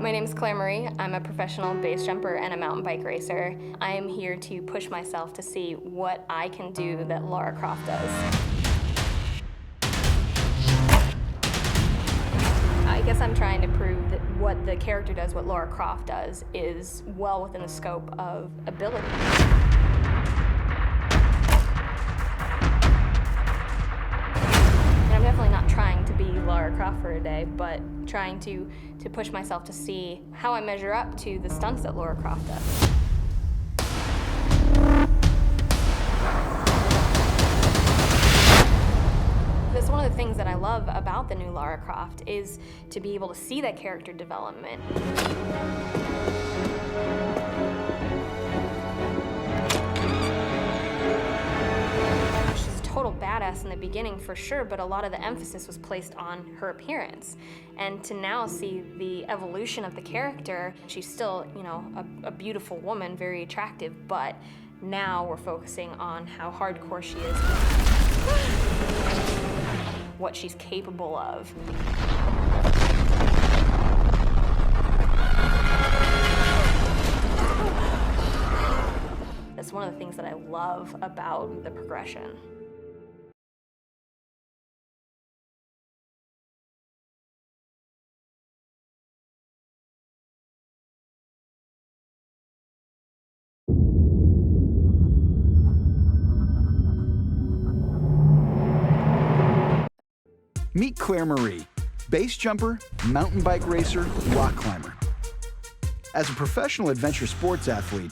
My name is Clair Marie. I'm a professional base jumper and a mountain bike racer. I am here to push myself to see what I can do that Lara Croft does. I guess I'm trying to prove that what the character does, what Lara Croft does, is well within the scope of ability. I'm definitely not trying to be Lara Croft for a day, but trying to push myself to see how I measure up to the stunts that Lara Croft does. That's one of the things that I love about the new Lara Croft, is to be able to see that character development. Total badass in the beginning for sure, but a lot of the emphasis was placed on her appearance. And to now see the evolution of the character, she's still, you know, a beautiful woman, very attractive, but now we're focusing on how hardcore she is, what she's capable of. That's one of the things that I love about the progression. Meet Clair Marie, base jumper, mountain bike racer, rock climber. As a professional adventure sports athlete,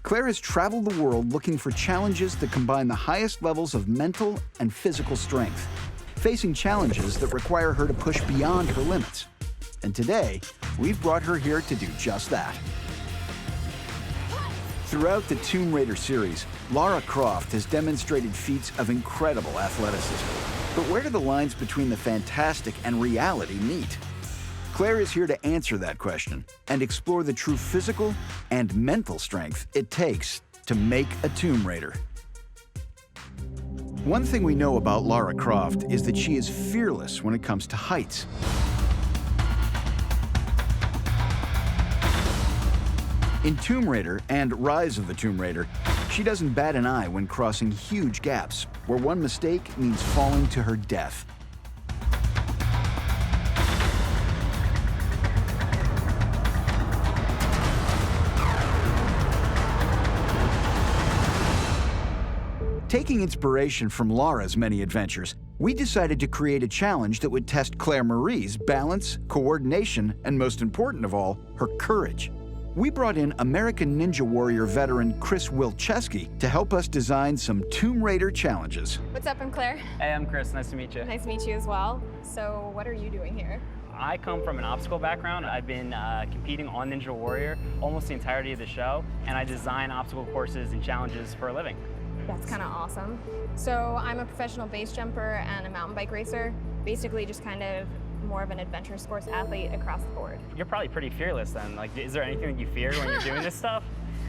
Clair has traveled the world looking for challenges that combine the highest levels of mental and physical strength, facing challenges that require her to push beyond her limits. And today, we've brought her here to do just that. Throughout the Tomb Raider series, Lara Croft has demonstrated feats of incredible athleticism. But where do the lines between the fantastic and reality meet? Clair is here to answer that question and explore the true physical and mental strength it takes to make a Tomb Raider. One thing we know about Lara Croft is that she is fearless when it comes to heights. In Tomb Raider and Rise of the Tomb Raider, she doesn't bat an eye when crossing huge gaps, where one mistake means falling to her death. Taking inspiration from Lara's many adventures, we decided to create a challenge that would test Clair Marie's balance, coordination, and most important of all, her courage. We brought in American Ninja Warrior veteran Chris Wilczewski to help us design some Tomb Raider challenges. What's up, I'm Clair. Hey, I'm Chris. Nice to meet you. Nice to meet you as well. So what are you doing here? I come from an obstacle background. I've been competing on Ninja Warrior almost the entirety of the show, and I design obstacle courses and challenges for a living. That's kind of awesome. So I'm a professional base jumper and a mountain bike racer. Basically just kind of more of an adventure sports athlete across the board. You're probably pretty fearless then. Like, is there anything that you fear when you're doing this stuff?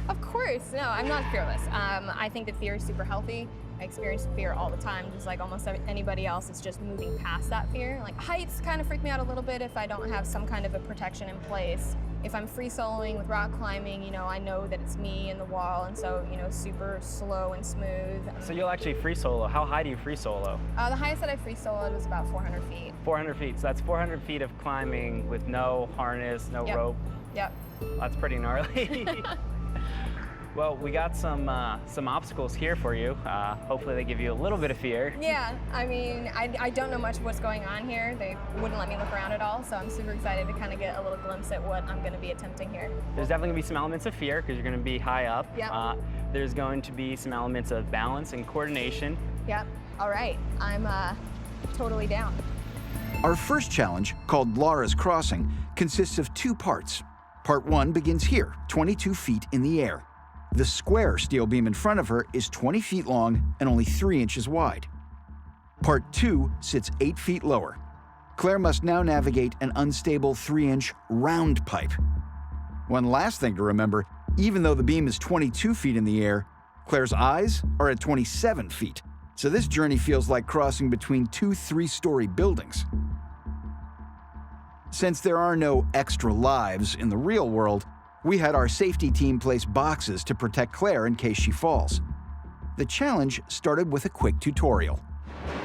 Of course, no, I'm not fearless. I think that fear is super healthy. I experience fear all the time, just like almost anybody else. It's just moving past that fear. Like heights kind of freak me out a little bit if I don't have some kind of a protection in place. If I'm free soloing with rock climbing, you know, I know that it's me and the wall, and so, you know, super slow and smooth. So you'll actually free solo. How high do you free solo? The highest that I free soloed was about 400 feet. 400 feet. So that's 400 feet of climbing with no harness, no rope. Yep. That's pretty gnarly. Well, we got some obstacles here for you. Hopefully they give you a little bit of fear. Yeah, I mean, I don't know much of what's going on here. They wouldn't let me look around at all, so I'm super excited to kind of get a little glimpse at what I'm going to be attempting here. There's definitely going to be some elements of fear because you're going to be high up. Yep. There's going to be some elements of balance and coordination. Yep. All right. I'm totally down. Our first challenge, called Lara's Crossing, consists of two parts. Part 1 begins here, 22 feet in the air. The square steel beam in front of her is 20 feet long and only 3 inches wide. Part 2 sits 8 feet lower. Clair must now navigate an unstable 3-inch round pipe. One last thing to remember, even though the beam is 22 feet in the air, Clair's eyes are at 27 feet, so this journey feels like crossing between two 3-story buildings. Since there are no extra lives in the real world, we had our safety team place boxes to protect Claire in case she falls. The challenge started with a quick tutorial.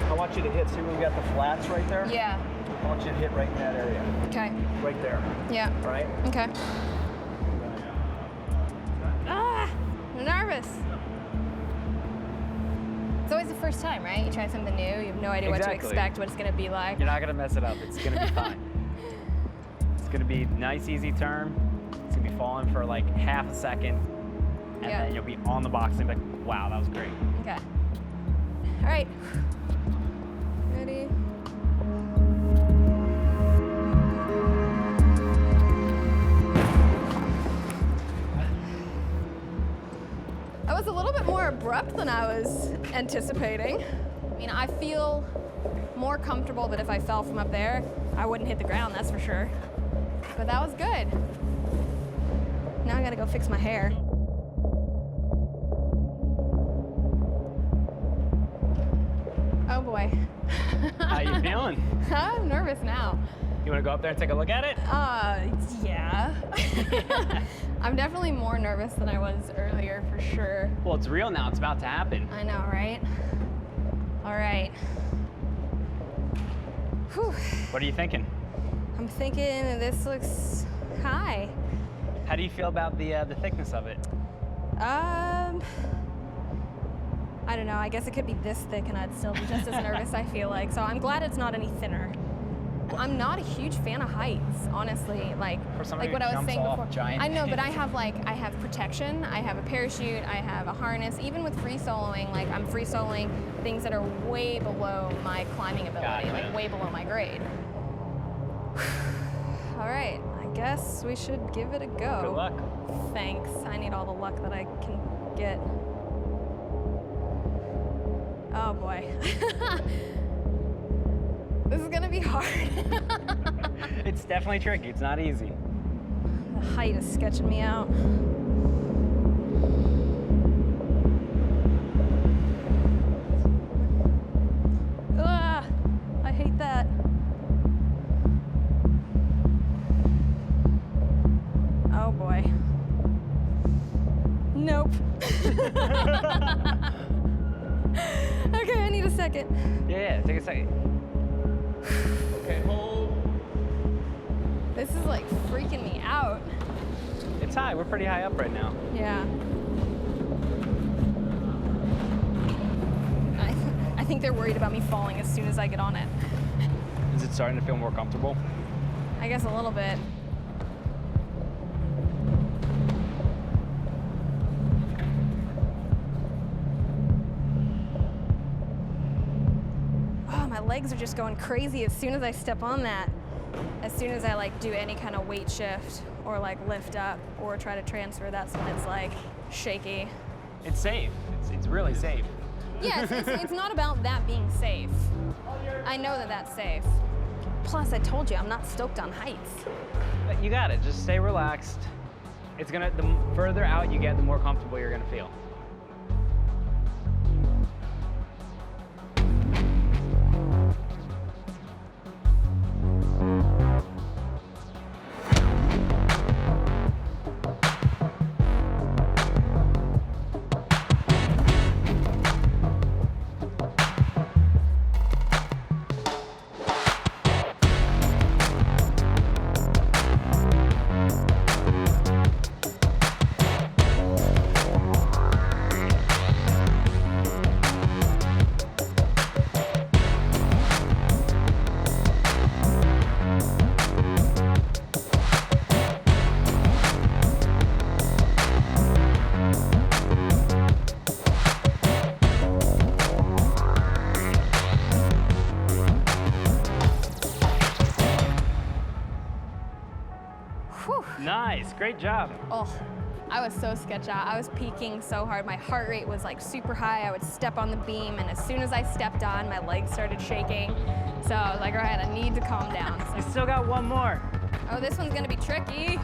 I want you to hit, see where we got the flats right there? Yeah. I want you to hit right in that area. Okay. Right there. Yeah. Right? Okay. Ah, I'm nervous. It's always the first time, right? You try something new, you have no idea what to Exactly. expect, what it's gonna be like. You're not gonna mess it up. It's gonna be fine. It's gonna be a nice, easy turn. It's gonna be falling for like half a second, and Yeah. then you'll be on the box and be like, wow, that was great. Okay. All right. Ready? That was a little bit more abrupt than I was anticipating. I mean, I feel more comfortable that if I fell from up there, I wouldn't hit the ground, that's for sure. But that was good. Now I gotta go fix my hair. Oh boy. How you feeling? I'm nervous now. You wanna go up there and take a look at it? Yeah. I'm definitely more nervous than I was earlier, for sure. Well, it's real now. It's about to happen. I know, right? All right. Whew. What are you thinking? I'm thinking this looks high. How do you feel about the thickness of it? I don't know. I guess it could be this thick and I'd still be just as nervous, I feel like. So I'm glad it's not any thinner. I'm not a huge fan of heights, honestly. Like somebody what who I was jumps saying off before. giant I know, but I have protection. I have a parachute. I have a harness. Even with free soloing, like I'm free soloing things that are way below my climbing ability, Gotcha. like way below my grade. All right, I guess we should give it a go. Good luck. Thanks. I need all the luck that I can get. Oh boy. This is gonna be hard. It's definitely tricky. It's not easy. The height is sketching me out. Ah, I hate that. Oh boy. Nope. Okay, I need a second. Yeah, take a second. Okay, hold. This is like freaking me out. It's high. We're pretty high up right now. Yeah. I think they're worried about me falling as soon as I get on it. Is it starting to feel more comfortable? I guess a little bit. Oh, my legs are just going crazy as soon as I step on that. As soon as I like do any kind of weight shift or like lift up or try to transfer, that's when it's like shaky. It's safe. It's really safe. Yeah, it's not about that being safe. I know that that's safe. Plus, I told you, I'm not stoked on heights. But you got it. Just stay relaxed. It's gonna. The further out you get, the more comfortable you're gonna feel. Whew. Nice. Great job. Oh, I was so sketched out. I was peaking so hard. My heart rate was like super high. I would step on the beam, and as soon as I stepped on, my legs started shaking. So I was like, all right, I need to calm down. You So, still got one more. oh, this one's gonna be tricky.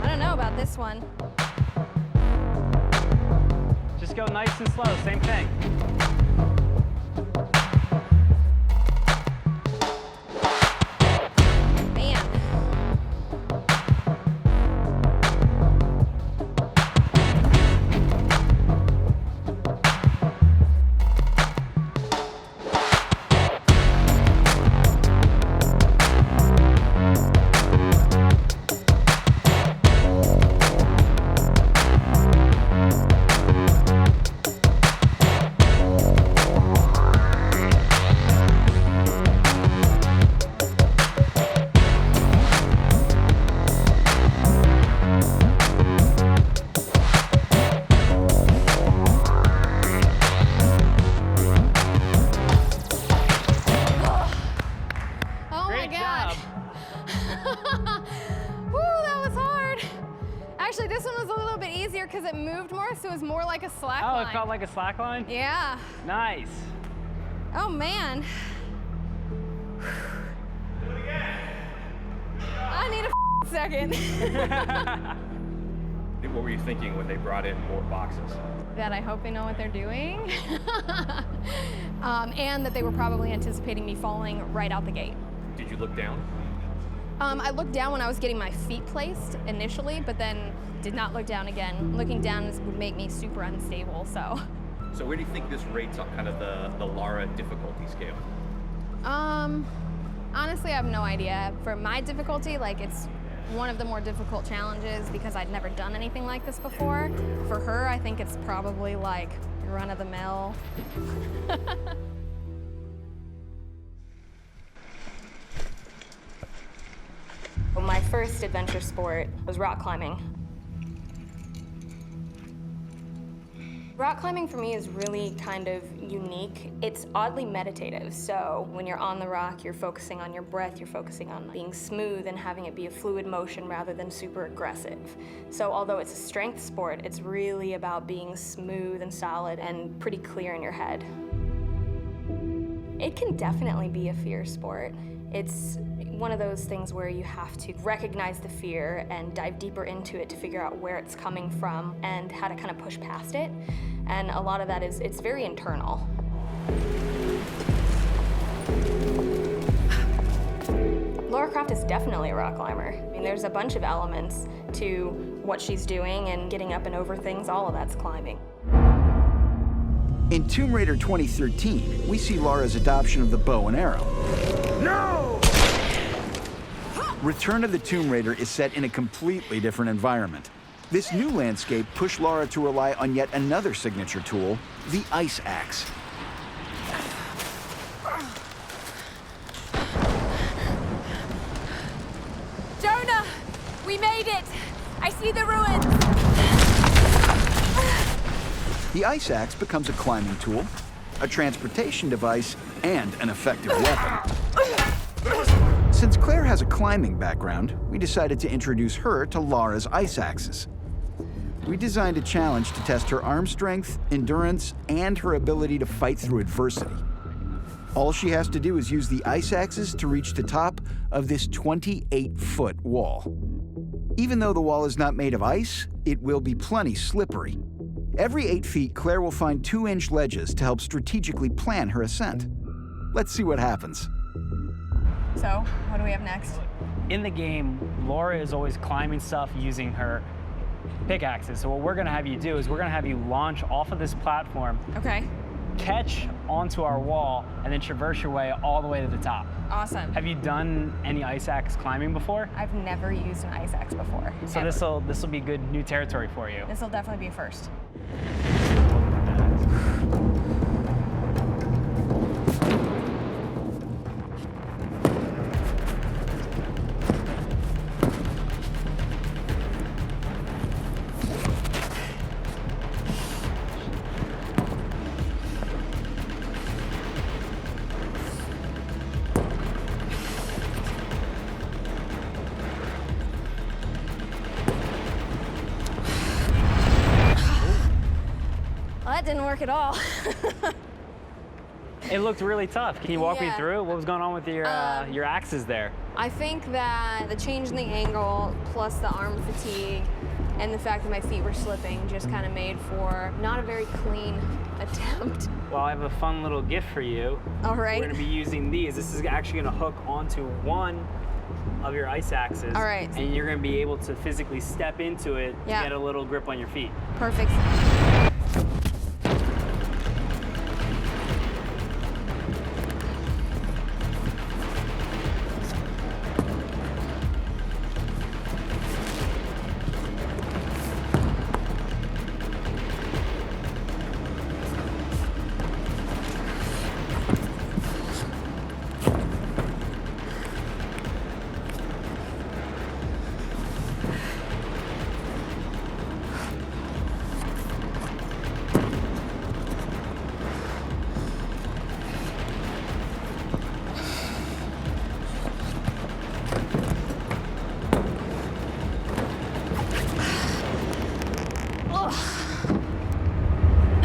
I don't know about this one. Just Just go nice and slow, same thing. Man. Oh my Great God. job. Woo, that was hard. Actually, this one was a little bit easier because it moved more, so it was more like a slack Oh, line. it felt like a slack line? Yeah. Nice. Oh man. I need a second. What were you thinking when they brought in more boxes? That I hope they know what they're doing. And that they were probably anticipating me falling right out the gate. Did you look down? I looked down when I was getting my feet placed initially, but then did not look down again. Looking down would make me super unstable, so. So where do you think this rates on kind of the Lara difficulty scale? Honestly, I have no idea. For my difficulty, like it's one of the more difficult challenges because I'd never done anything like this before. For her, I think it's probably like run of the mill. My first adventure sport was rock climbing. Rock climbing for me is really kind of unique. It's oddly meditative. So when you're on the rock, you're focusing on your breath, you're focusing on being smooth and having it be a fluid motion rather than super aggressive. So although it's a strength sport, it's really about being smooth and solid and pretty clear in your head. It can definitely be a fear sport. It's one of those things where you have to recognize the fear and dive deeper into it to figure out where it's coming from and how to kind of push past it. And a lot of that is, it's very internal. Lara Croft is definitely a rock climber. I mean, there's a bunch of elements to what she's doing and getting up and over things, all of that's climbing. In Tomb Raider 2013, we see Lara's adoption of the bow and arrow. No! Return of the Tomb Raider is set in a completely different environment. This new landscape pushed Lara to rely on yet another signature tool, the ice axe. Jonah, we made it! I see the ruins! The ice axe becomes a climbing tool, a transportation device, and an effective weapon. Since Claire has a climbing background, we decided to introduce her to Lara's ice axes. We designed a challenge to test her arm strength, endurance, and her ability to fight through adversity. All she has to do is use the ice axes to reach the top of this 28-foot wall. Even though the wall is not made of ice, it will be plenty slippery. Every 8 feet, Claire will find 2-inch ledges to help strategically plan her ascent. Let's see what happens. So, what do we have next? In the game, Lara is always climbing stuff using her pickaxes. So what we're gonna have you do is we're gonna have you launch off of this platform, Okay, catch onto our wall, and then traverse your way all the way to the top. awesome. Have you done any ice axe climbing before? I've never used an ice axe before. So ever. this will be good new territory for you. This'll definitely be a first. Well, that didn't work at all. It looked really tough. Can you walk me Yeah. through what was going on with your axes there? I think that the change in the angle plus the arm fatigue and the fact that my feet were slipping just kind of made for not a very clean attempt. Well, I have a fun little gift for you. All right. We're gonna be using these. This is actually gonna hook onto one of your ice axes. All right. And you're gonna be able to physically step into it to get a little grip on your feet. Perfect.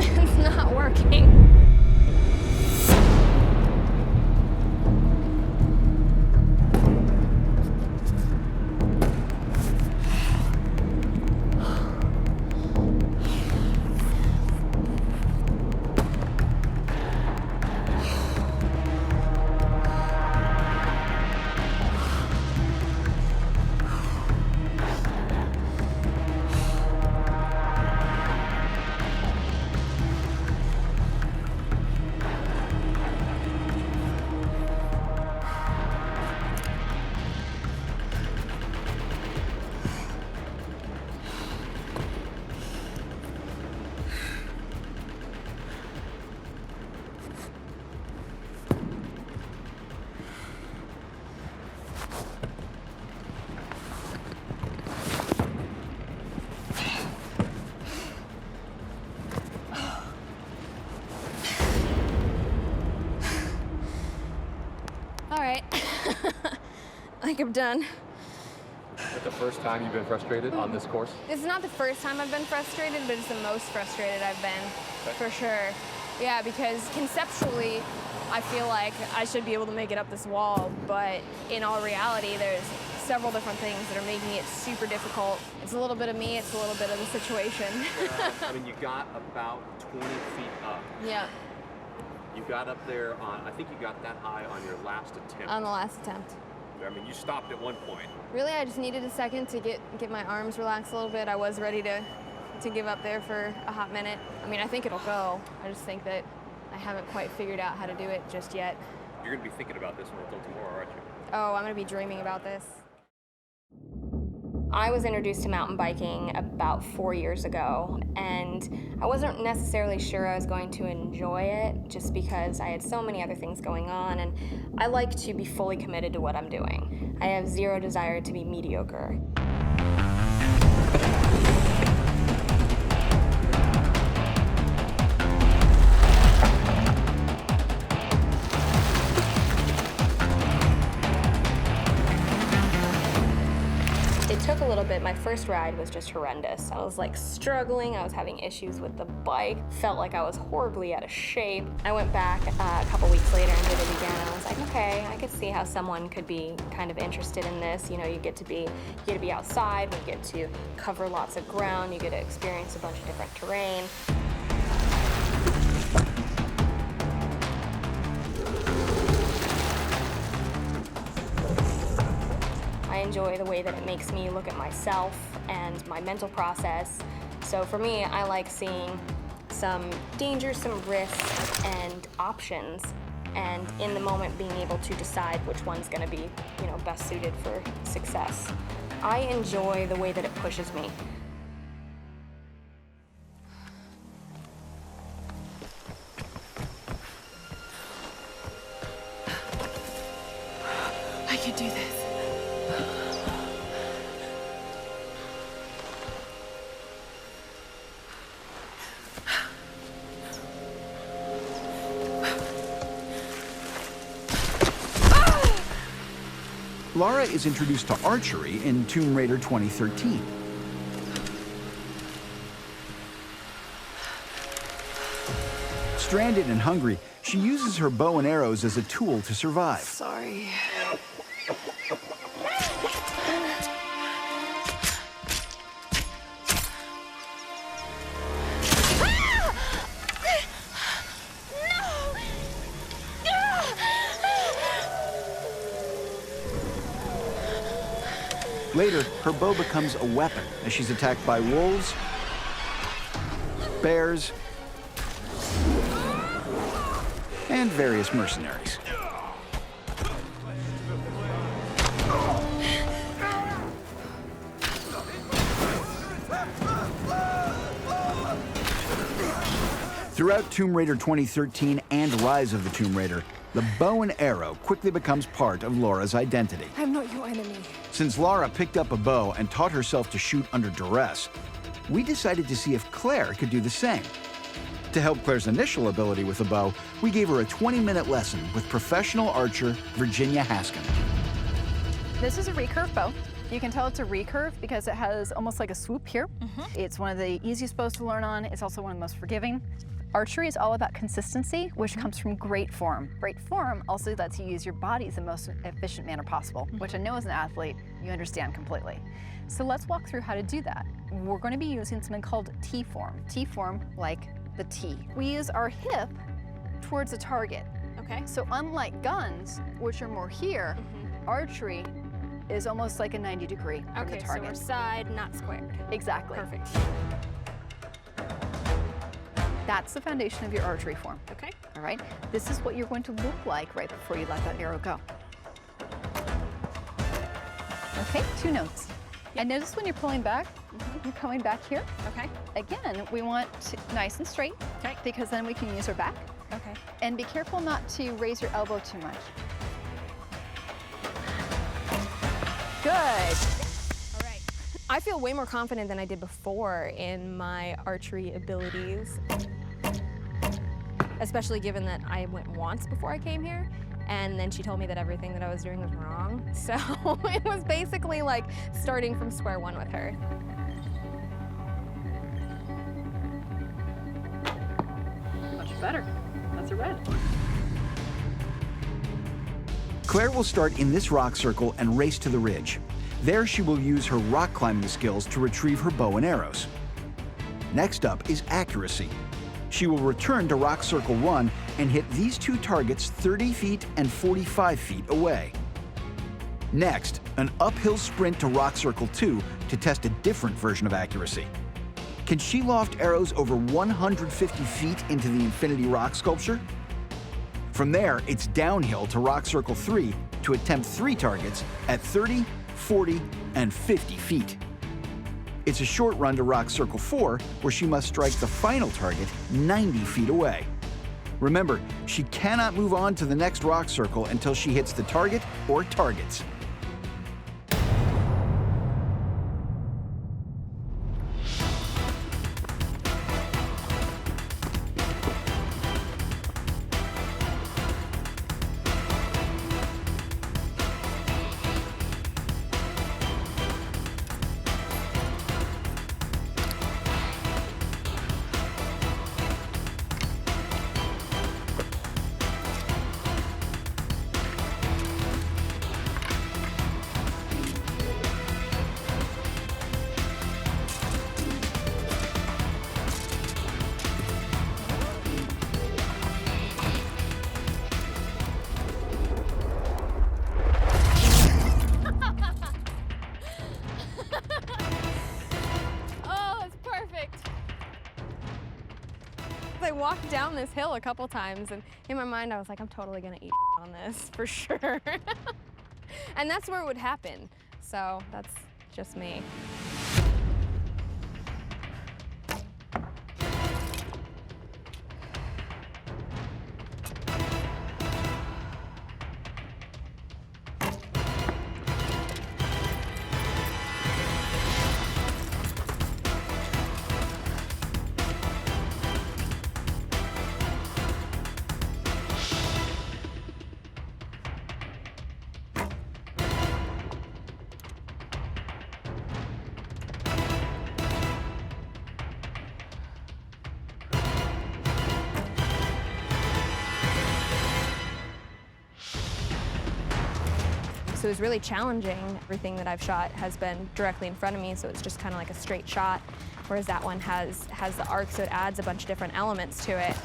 It's not working. All right, I think I'm done. Is it the first time you've been frustrated on this course? This is not the first time I've been frustrated, but it's the most frustrated I've been, for sure. Yeah, because conceptually, I feel like I should be able to make it up this wall, but in all reality, there's several different things that are making it super difficult. It's a little bit of me, it's a little bit of the situation. I mean, you got about 20 feet up. Yeah, You got up there on, I think you got that high on your last attempt. on the last attempt. I mean, you stopped at one point. Really, I just needed a second to get my arms relaxed a little bit. I was ready to give up there for a hot minute. I mean, I think it'll go. I just think that I haven't quite figured out how to do it just yet. You're gonna be thinking about this one until tomorrow, aren't you? Oh, I'm gonna be dreaming about this. I was introduced to mountain biking about 4 years ago, and I wasn't necessarily sure I was going to enjoy it just because I had so many other things going on, and I like to be fully committed to what I'm doing. I have zero desire to be mediocre. It took a little bit. My first ride was just horrendous. I was like struggling. I was having issues with the bike. Felt like I was horribly out of shape. I went back a couple weeks later and did it again. I was like, okay, I could see how someone could be kind of interested in this. You know, you get to be outside. You get to cover lots of ground. You get to experience a bunch of different terrain. I enjoy the way that it makes me look at myself and my mental process. So for me, I like seeing some danger, some risks, and options, and in the moment being able to decide which one's gonna be, you know, best suited for success. I enjoy the way that it pushes me. I can do this. Lara is introduced to archery in Tomb Raider 2013. Stranded and hungry, she uses her bow and arrows as a tool to survive. Sorry. Later, her bow becomes a weapon as she's attacked by wolves, bears, and various mercenaries. Throughout Tomb Raider 2013 and Rise of the Tomb Raider, the bow and arrow quickly becomes part of Laura's identity. I'm not your enemy. Since Lara picked up a bow and taught herself to shoot under duress, we decided to see if Claire could do the same. To help Claire's initial ability with a bow, we gave her a 20-minute lesson with professional archer Virginia Haskin. This is a recurve bow. You can tell it's a recurve because it has almost like a swoop here. It's one of the easiest bows to learn on. It's also one of the most forgiving. Archery is all about consistency, which comes from great form. Great form also lets you use your body in the most efficient manner possible, which I know as an athlete, you understand completely. So let's walk through how to do that. We're going to be using something called T-form. T-form, like the T. We use our hip towards the target. Okay. So unlike guns, which are more here, archery is almost like a 90-degree from the Okay, so target. we're side, not squared. Exactly. Perfect. That's the foundation of your archery form. Okay. All right? This is what you're going to look like right before you let that arrow go. Okay, 2 notes. And notice when you're pulling back, you're coming back here. Okay. Again, we want nice and straight, Okay. because then we can use our back. Okay. And be careful not to raise your elbow too much. Good. All right. I feel way more confident than I did before in my archery abilities, especially given that I went once before I came here, and then she told me that everything that I was doing was wrong. So it was basically like starting from square one with her. Much better. That's a red. Claire will start in this rock circle and race to the ridge. There she will use her rock climbing skills to retrieve her bow and arrows. Next up is accuracy. She will return to rock circle 1 and hit these 2 targets 30 feet and 45 feet away. Next, an uphill sprint to rock circle 2 to test a different version of accuracy. Can she loft arrows over 150 feet into the Infinity Rock sculpture? From there, it's downhill to rock circle 3 to attempt 3 targets at 30, 40, and 50 feet. It's a short run to rock circle 4, where she must strike the final target 90 feet away. Remember, she cannot move on to the next rock circle until she hits the target or targets. I walked down this hill a couple times, and in my mind I was like, I'm totally gonna eat on this for sure. And that's where it would happen. So that's just me. So it was really challenging. Everything that I've shot has been directly in front of me, so it's just kind of like a straight shot, whereas that one has the arc, so it adds a bunch of different elements to it.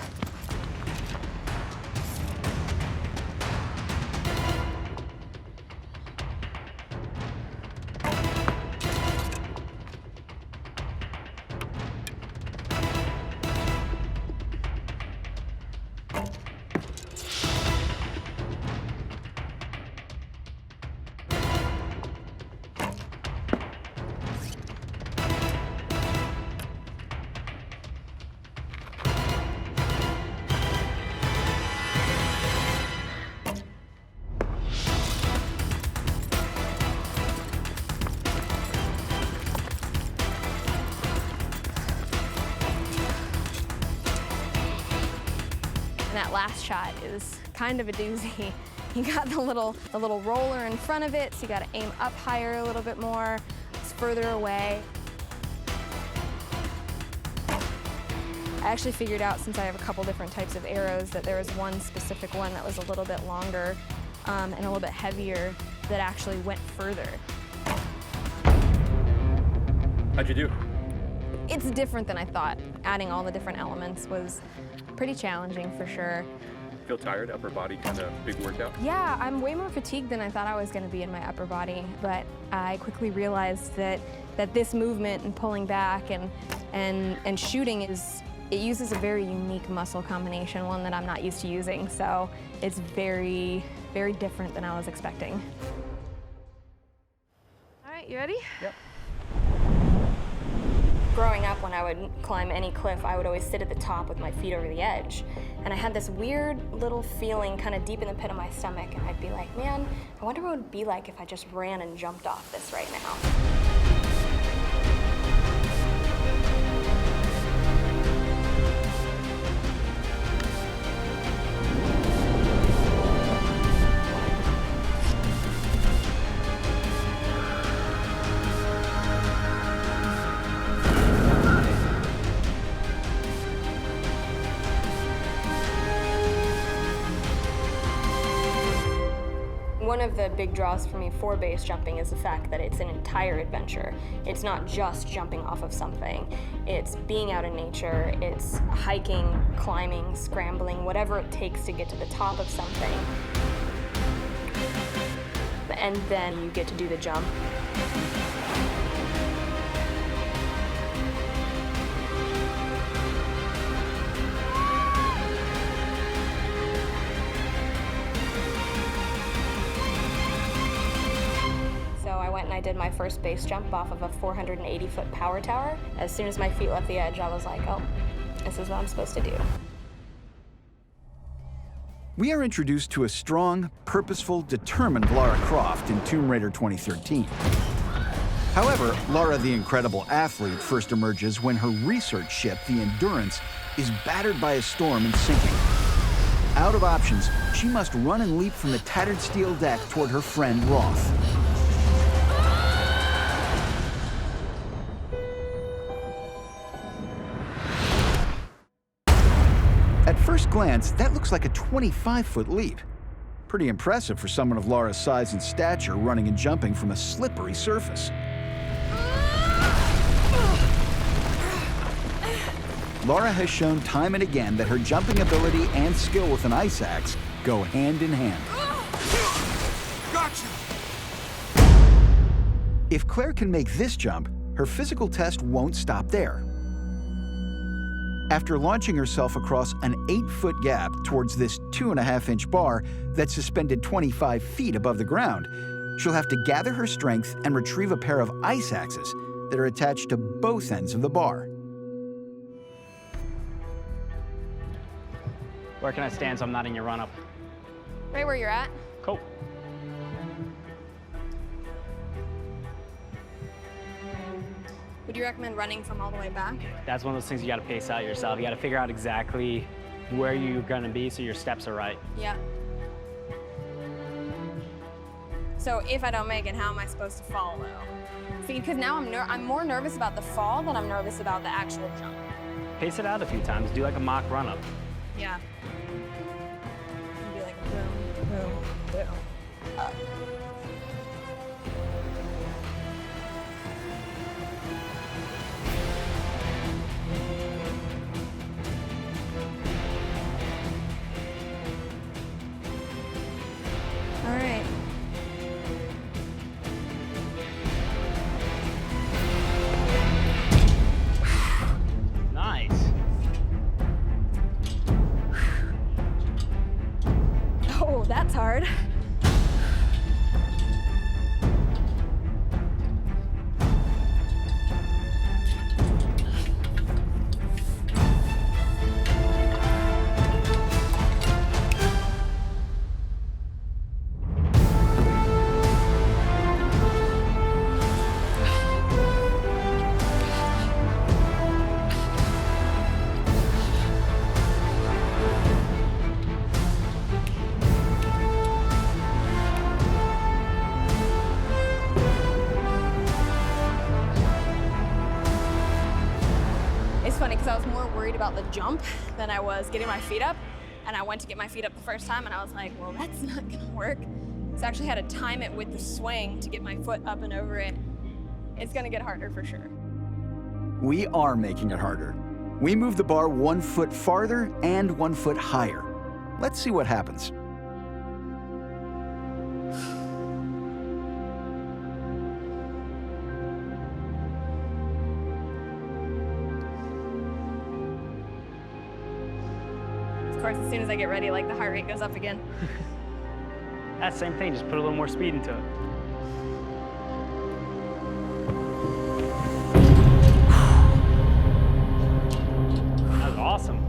last shot is kind of a doozy. You got the little roller in front of it, so you got to aim up higher a little bit more. It's further away. I actually figured out, since I have a couple different types of arrows, that there was one specific one that was a little bit longer and a little bit heavier that actually went further. How'd you do? It's different than I thought. Adding all the different elements was pretty challenging for sure. Feel tired? Upper body kind of big workout? Yeah, I'm way more fatigued than I thought I was going to be in my upper body, but I quickly realized that this movement and pulling back and shooting it uses a very unique muscle combination, one that I'm not used to using, so it's very, very different than I was expecting. All right, you ready? Yep. Growing up, when I would climb any cliff, I would always sit at the top with my feet over the edge. And I had this weird little feeling kind of deep in the pit of my stomach, and I'd be like, man, I wonder what it would be like if I just ran and jumped off this right now. One of the big draws for me for base jumping is the fact that it's an entire adventure. It's not just jumping off of something. It's being out in nature, it's hiking, climbing, scrambling, whatever it takes to get to the top of something. And then you get to do the jump. I did my first base jump off of a 480-foot power tower. As soon as my feet left the edge, I was like, oh, this is what I'm supposed to do. We are introduced to a strong, purposeful, determined Lara Croft in Tomb Raider 2013. However, Lara the Incredible Athlete first emerges when her research ship, the Endurance, is battered by a storm and sinking. Out of options, she must run and leap from the tattered steel deck toward her friend Roth. At first glance, that looks like a 25-foot leap. Pretty impressive for someone of Lara's size and stature running and jumping from a slippery surface. Lara has shown time and again that her jumping ability and skill with an ice axe go hand in hand. Gotcha! If Claire can make this jump, her physical test won't stop there. After launching herself across an 8-foot gap towards this 2.5-inch bar that's suspended 25 feet above the ground, she'll have to gather her strength and retrieve a pair of ice axes that are attached to both ends of the bar. Where can I stand so I'm not in your run-up? Right where you're at. Cool. Would you recommend running from all the way back? That's one of those things you got to pace out yourself. You got to figure out exactly where you're going to be so your steps are right. Yeah. So if I don't make it, how am I supposed to follow? See, because now I'm more nervous about the fall than I'm nervous about the actual jump. Pace it out a few times. Do like a mock run-up. Yeah. Be like boom, boom, boom, up. All right. Nice. Oh, that's hard. funny because I was more worried about the jump than I was getting my feet up. And I went to get my feet up the first time and I was like, well, that's not gonna work. So I actually had to time it with the swing to get my foot up and over it. It's gonna get harder for sure. We are making it harder. We move the bar 1 foot farther and 1 foot higher. Let's see what happens. Of course, as soon as I get ready, like the heart rate goes up again. That same thing, just put a little more speed into it. That was awesome.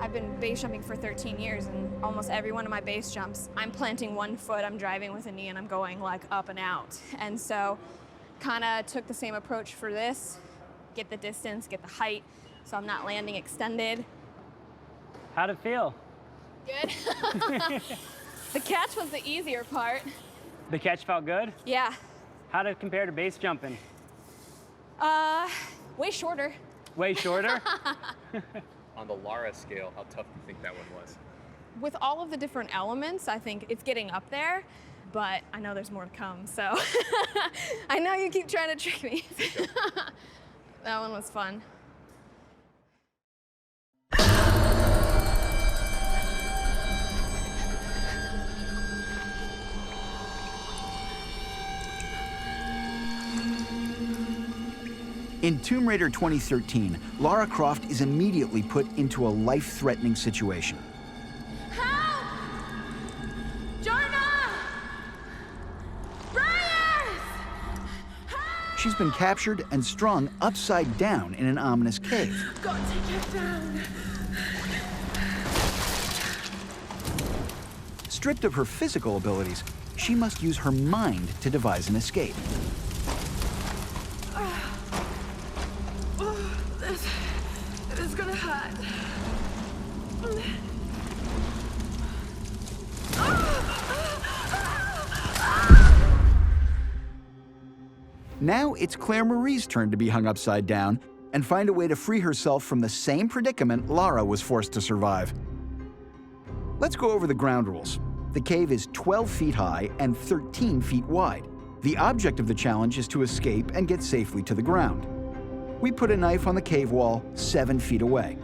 I've been base jumping for 13 years, and almost every one of my base jumps, I'm planting 1 foot, I'm driving with a knee, and I'm going like up and out. And so kind of took the same approach for this, get the distance, get the height, so I'm not landing extended. How'd it feel? Good. The catch was the easier part. The catch felt good? Yeah. How'd it compare to base jumping? Way shorter. Way shorter? On the Lara scale, how tough do you think that one was? With all of the different elements, I think it's getting up there, but I know there's more to come, so. I know you keep trying to trick me. That one was fun. In Tomb Raider 2013, Lara Croft is immediately put into a life-threatening situation. Help! Jorna! Briars! Help! She's been captured and strung upside down in an ominous cave. Got to get down. Stripped of her physical abilities, she must use her mind to devise an escape. It's gonna hurt. Now it's Clair Marie's turn to be hung upside down and find a way to free herself from the same predicament Lara was forced to survive. Let's go over the ground rules. The cave is 12 feet high and 13 feet wide. The object of the challenge is to escape and get safely to the ground. We put a knife on the cave wall 7 feet away.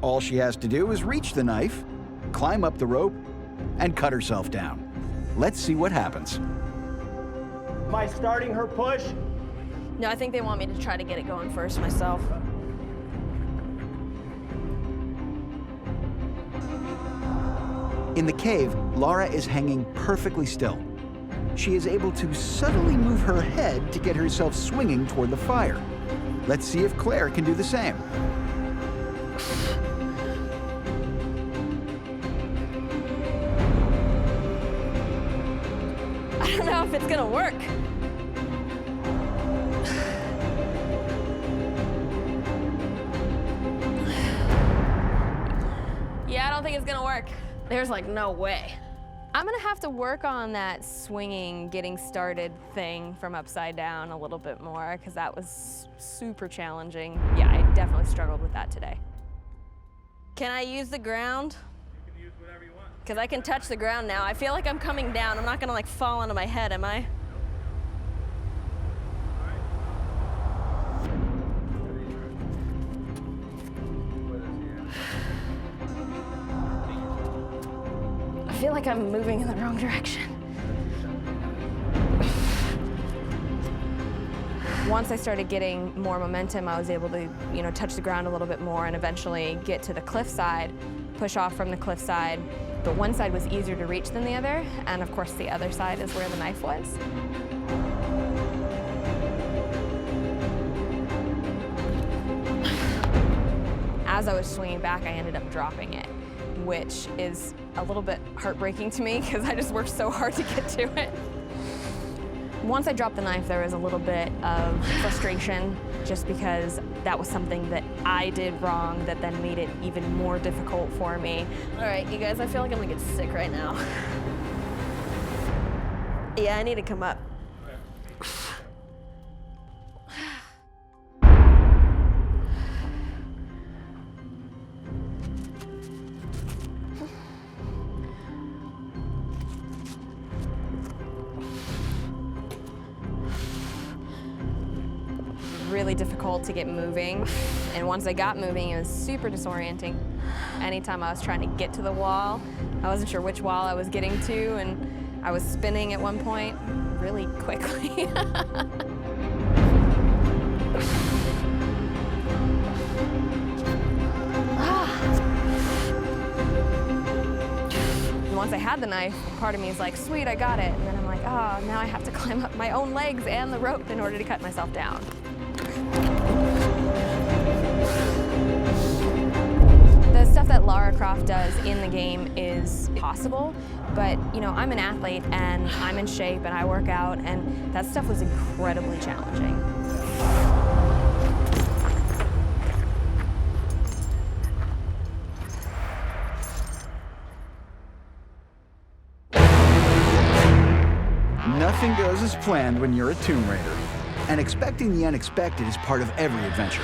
All she has to do is reach the knife, climb up the rope, and cut herself down. Let's see what happens. Am I starting her push? No, I think they want me to try to get it going first myself. In the cave, Lara is hanging perfectly still. She is able to subtly move her head to get herself swinging toward the fire. Let's see if Clair can do the same. I don't know if it's gonna work. Yeah, I don't think it's gonna work. There's like no way. I'm gonna have to work on that swinging, getting started thing from upside down a little bit more, because that was super challenging. Yeah, I definitely struggled with that today. Can I use the ground? You can use whatever you want. Because I can touch the ground now. I feel like I'm coming down. I'm not gonna like fall onto my head, am I? I feel like I'm moving in the wrong direction. Once I started getting more momentum, I was able to, touch the ground a little bit more and eventually get to the cliff side, push off from the cliff side. But one side was easier to reach than the other, and of course the other side is where the knife was. As I was swinging back, I ended up dropping it. which is a little bit heartbreaking to me because I just worked so hard to get to it. Once I dropped the knife, there was a little bit of frustration just because that was something that I did wrong that then made it even more difficult for me. All right, you guys, I feel like I'm gonna get sick right now. Yeah, I need to come up. Really difficult to get moving, and once I got moving, it was super disorienting. Anytime I was trying to get to the wall, I wasn't sure which wall I was getting to, and I was spinning at one point really quickly. Once I had the knife, part of me is like, sweet, I got it. And then I'm like, oh, now I have to climb up my own legs and the rope in order to cut myself down. The stuff that Lara Croft does in the game is possible, but you know, I'm an athlete and I'm in shape and I work out, and that stuff was incredibly challenging. Nothing goes as planned when you're a Tomb Raider, and expecting the unexpected is part of every adventure.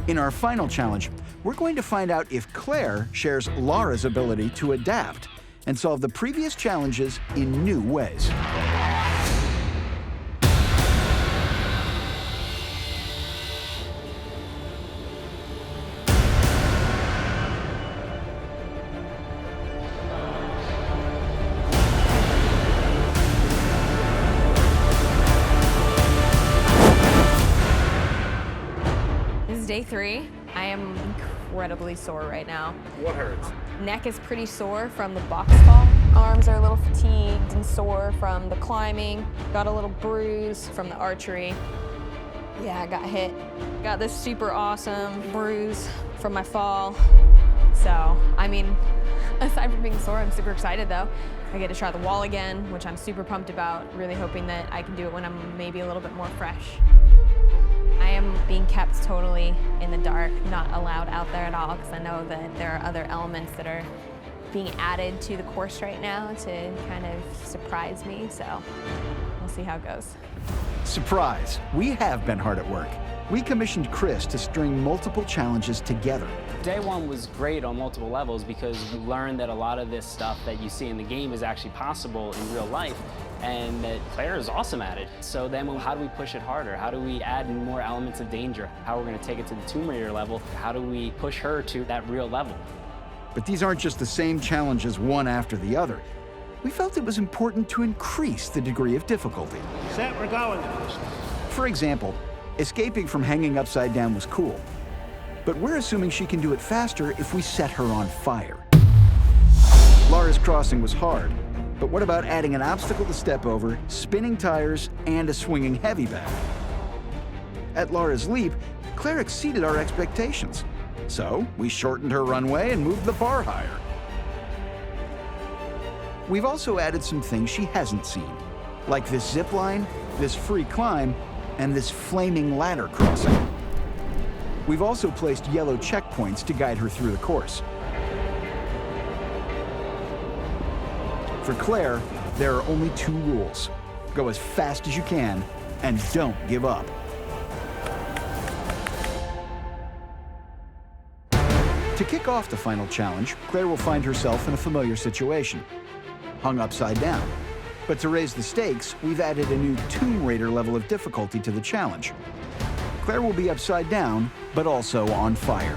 In our final challenge, we're going to find out if Claire shares Lara's ability to adapt and solve the previous challenges in new ways. Day 3. I am incredibly sore right now. What hurts? Neck is pretty sore from the box fall. Arms are a little fatigued and sore from the climbing. Got a little bruise from the archery. Yeah, I got hit. Got this super awesome bruise from my fall. So, I mean, aside from being sore, I'm super excited though. I get to try the wall again, which I'm super pumped about, really hoping that I can do it when I'm maybe a little bit more fresh. I am being kept totally in the dark, not allowed out there at all, because I know that there are other elements that are being added to the course right now to kind of surprise me, so we'll see how it goes. Surprise! We have been hard at work. We commissioned Chris to string multiple challenges together. Day 1 was great on multiple levels because you learned that a lot of this stuff that you see in the game is actually possible in real life, and that Claire is awesome at it. So then how do we push it harder? How do we add more elements of danger? How we're going to take it to the Tomb Raider level? How do we push her to that real level? But these aren't just the same challenges one after the other. We felt it was important to increase the degree of difficulty. Set, we're going. For example, escaping from hanging upside down was cool, but we're assuming she can do it faster if we set her on fire. Lara's crossing was hard, but what about adding an obstacle to step over, spinning tires, and a swinging heavy bag? At Lara's leap, Claire exceeded our expectations, so we shortened her runway and moved the bar higher. We've also added some things she hasn't seen, like this zip line, this free climb, and this flaming ladder crossing. We've also placed yellow checkpoints to guide her through the course. For Claire, there are only 2 rules. Go as fast as you can, and don't give up. To kick off the final challenge, Claire will find herself in a familiar situation, hung upside down. But to raise the stakes, we've added a new Tomb Raider level of difficulty to the challenge. Claire will be upside down, but also on fire.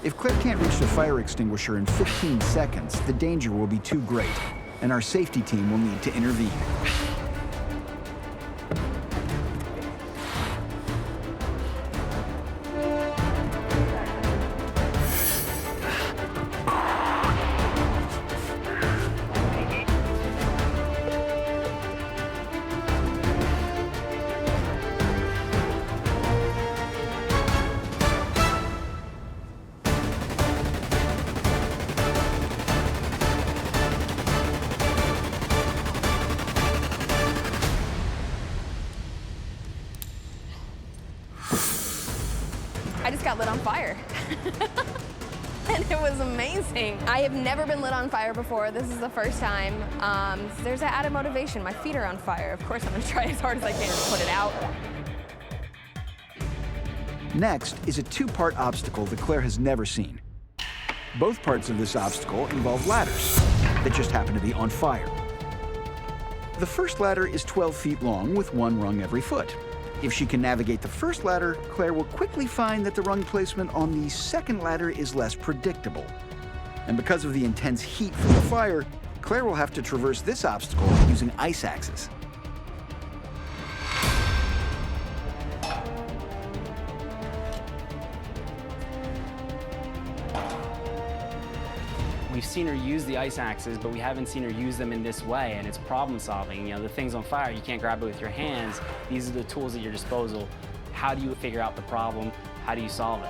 If Claire can't reach the fire extinguisher in 15 seconds, the danger will be too great, and our safety team will need to intervene. got lit on fire. And it was amazing. I have never been lit on fire before. This is the first time. There's that added motivation. My feet are on fire. Of course, I'm gonna try as hard as I can to put it out. Next is a two-part obstacle that Claire has never seen. Both parts of this obstacle involve ladders that just happen to be on fire. The first ladder is 12 feet long with one rung every foot. If she can navigate the first ladder, Claire will quickly find that the rung placement on the second ladder is less predictable. And because of the intense heat from the fire, Claire will have to traverse this obstacle using ice axes. We've seen her use the ice axes, but we haven't seen her use them in this way, and it's problem solving. You know, the thing's on fire, you can't grab it with your hands. These are the tools at your disposal. How do you figure out the problem? How do you solve it?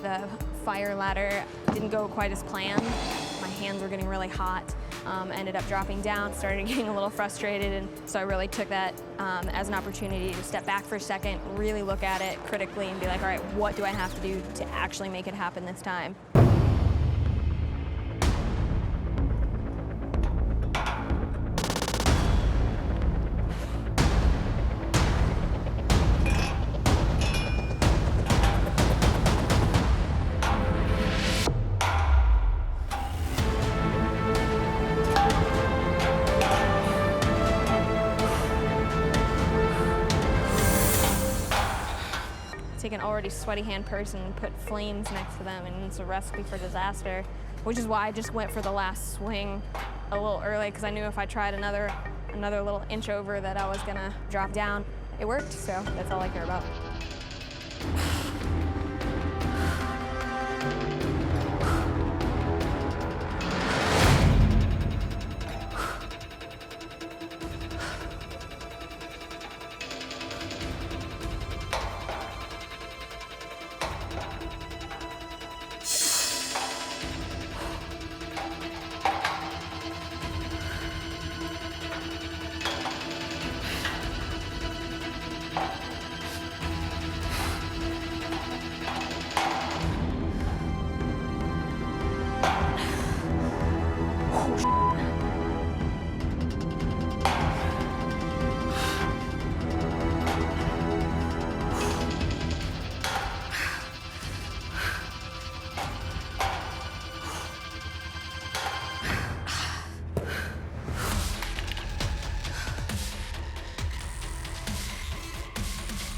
The fire ladder didn't go quite as planned. My hands were getting really hot. Ended up dropping down, started getting a little frustrated, and so I really took that as an opportunity to step back for a second, really look at it critically and be like, all right, what do I have to do to actually make it happen this time? Take an already sweaty hand person and put flames next to them, and it's a recipe for disaster, which is why I just went for the last swing a little early, because I knew if I tried another little inch over that I was gonna drop down. It worked, so that's all I care about.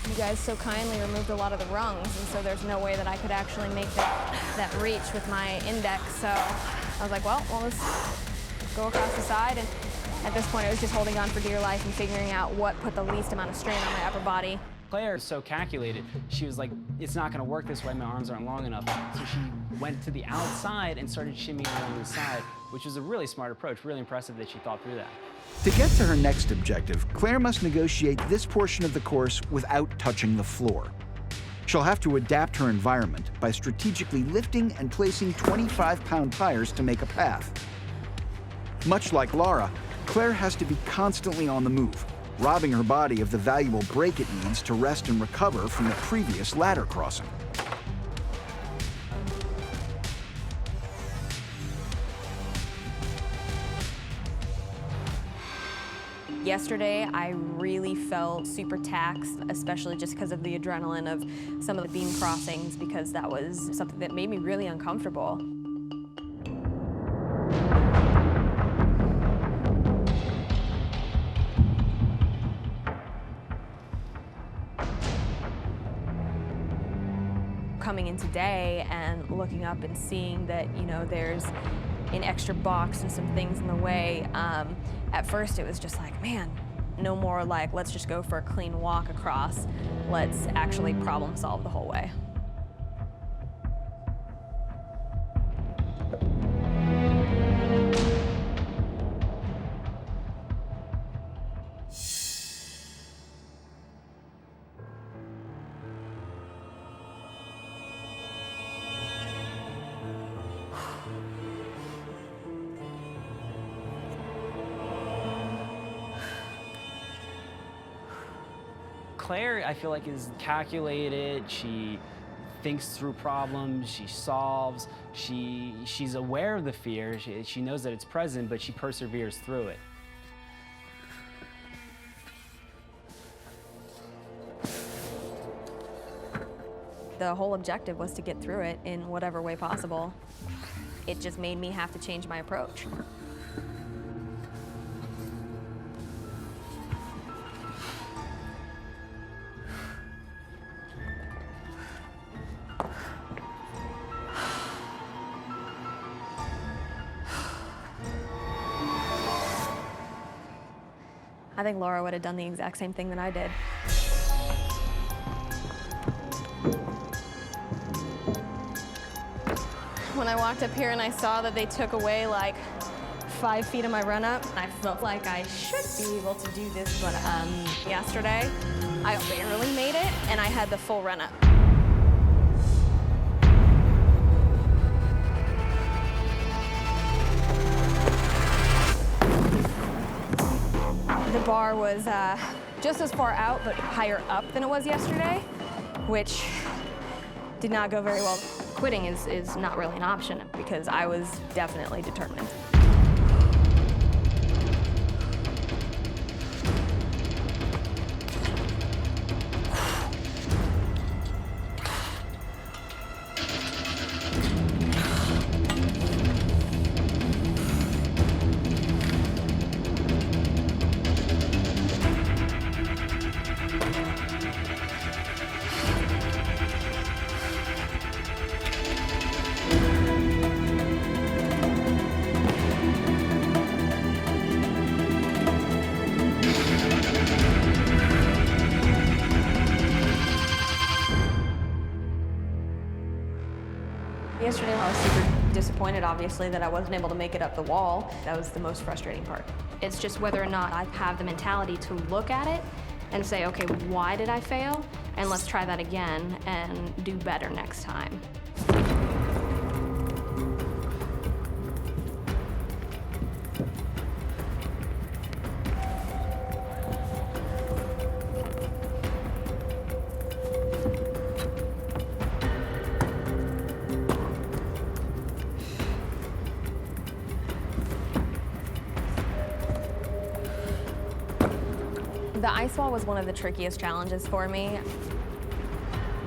You guys so kindly removed a lot of the rungs, and so there's no way that I could actually make that reach with my index. So I was like, well, let's go across the side. And at this point, it was just holding on for dear life and figuring out what put the least amount of strain on my upper body. Claire is so calculated. She was like, it's not gonna work this way, my arms aren't long enough. So she went to the outside and started shimmying along the side, which was a really smart approach, really impressive that she thought through that. To get to her next objective, Claire must negotiate this portion of the course without touching the floor. She'll have to adapt her environment by strategically lifting and placing 25-pound tires to make a path. Much like Lara, Claire has to be constantly on the move, robbing her body of the valuable break it needs to rest and recover from the previous ladder crossing. Yesterday, I really felt super taxed, especially just because of the adrenaline of some of the beam crossings, because that was something that made me really uncomfortable. Coming in today and looking up and seeing that, you know, there's an extra box and some things in the way, at first it was just like, man, no more like, let's just go for a clean walk across. Let's actually problem solve the whole way. Claire, I feel like, is calculated. She thinks through problems, she solves, she's aware of the fear, she knows that it's present, but she perseveres through it. The whole objective was to get through it in whatever way possible. It just made me have to change my approach. I think Laura would have done the exact same thing that I did. When I walked up here and I saw that they took away like 5 feet of my run up, I felt like I should be able to do this, but yesterday I barely made it and I had the full run up. The bar was just as far out, but higher up than it was yesterday, which did not go very well. Quitting is not really an option because I was definitely determined. Yesterday I was super disappointed, obviously, that I wasn't able to make it up the wall. That was the most frustrating part. It's just whether or not I have the mentality to look at it and say, okay, why did I fail? And let's try that again and do better next time. The ice wall was one of the trickiest challenges for me.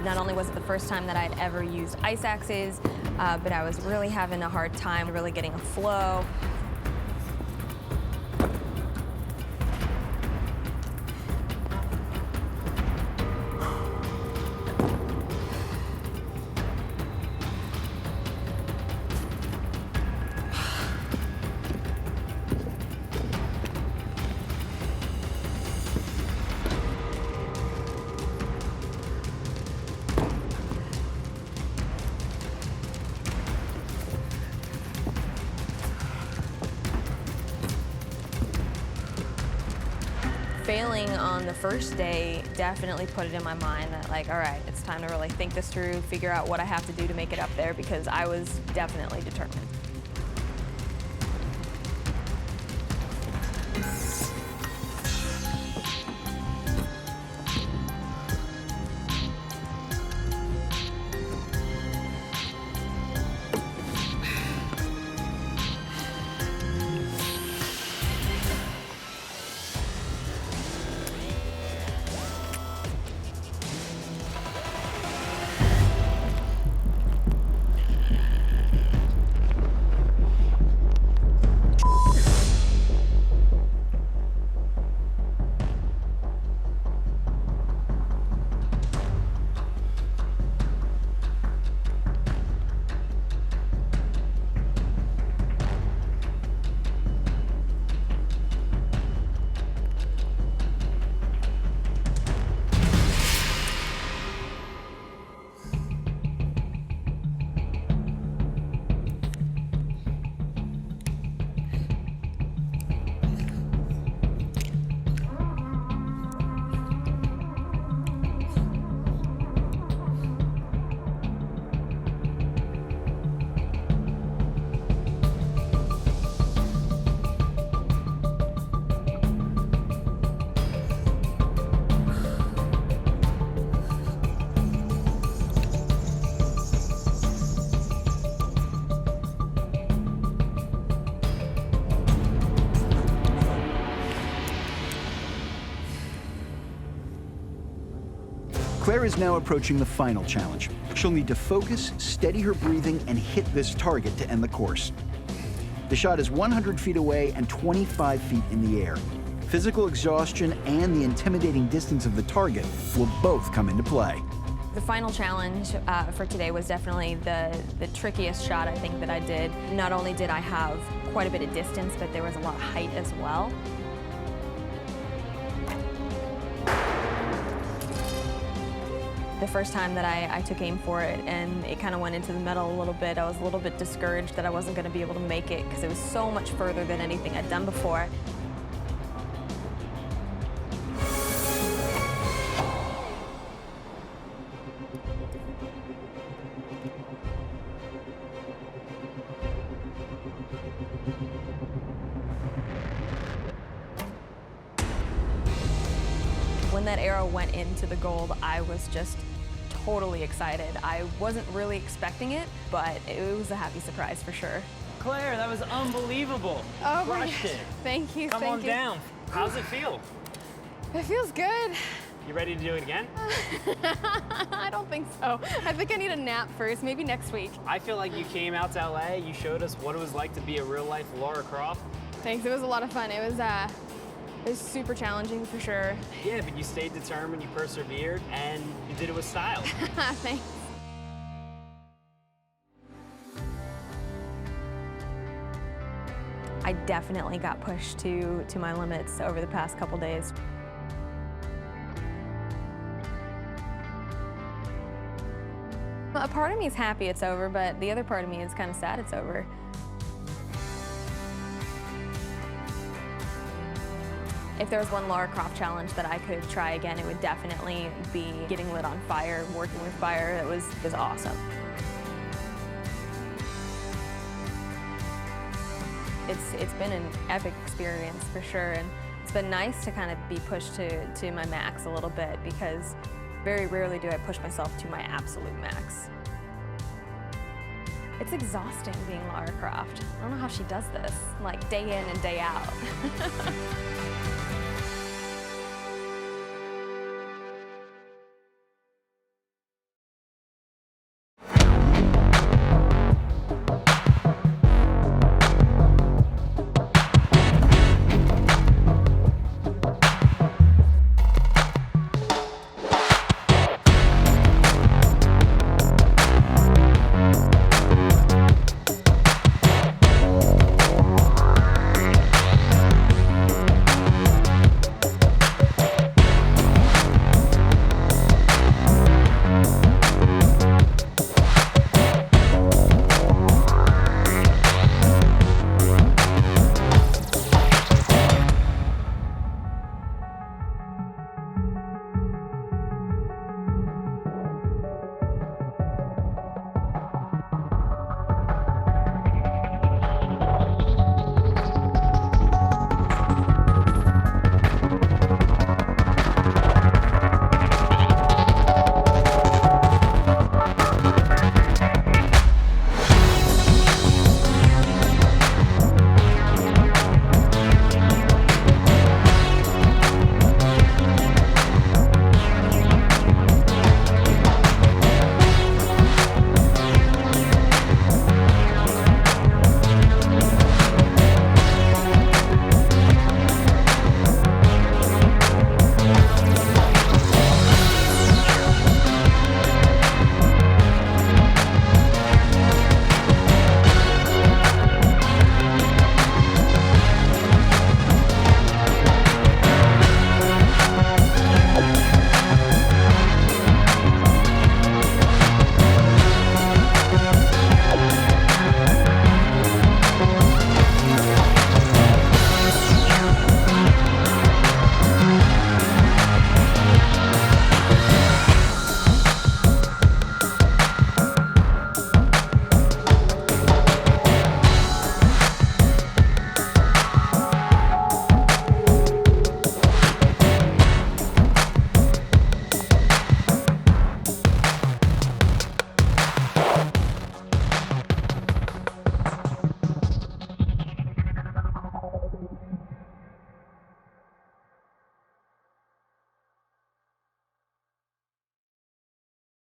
Not only was it the first time that I'd ever used ice axes, but I was really having a hard time really getting a flow. Failing on the first day definitely put it in my mind that, like, all right, it's time to really think this through, figure out what I have to do to make it up there, because I was definitely determined. Claire is now approaching the final challenge. She'll need to focus, steady her breathing, and hit this target to end the course. The shot is 100 feet away and 25 feet in the air. Physical exhaustion and the intimidating distance of the target will both come into play. The final challenge for today was definitely the trickiest shot I think that I did. Not only did I have quite a bit of distance, but there was a lot of height as well. The first time that I took aim for it and it kind of went into the metal a little bit, I was a little bit discouraged that I wasn't going to be able to make it because it was so much further than anything I'd done before. When that arrow went into the gold, I was just totally excited. I wasn't really expecting it, but it was a happy surprise for sure. Claire, that was unbelievable. Oh my Crushed gosh. it. Thank you, Come thank on you. down. How's it feel? It feels good. You ready to do it again? I don't think so. I think I need a nap first, maybe next week. I feel like you came out to LA, you showed us what it was like to be a real-life Lara Croft. Thanks, it was a lot of fun. It was super challenging for sure. Yeah, but you stayed determined, you persevered, and you did it with style. Thanks. I definitely got pushed to my limits over the past couple days. A part of me is happy it's over, but the other part of me is kind of sad it's over. If there was one Lara Croft challenge that I could try again, it would definitely be getting lit on fire, working with fire. It was awesome. It's been an epic experience for sure, and it's been nice to kind of be pushed to my max a little bit because very rarely do I push myself to my absolute max. It's exhausting being Lara Croft. I don't know how she does this, like day in and day out.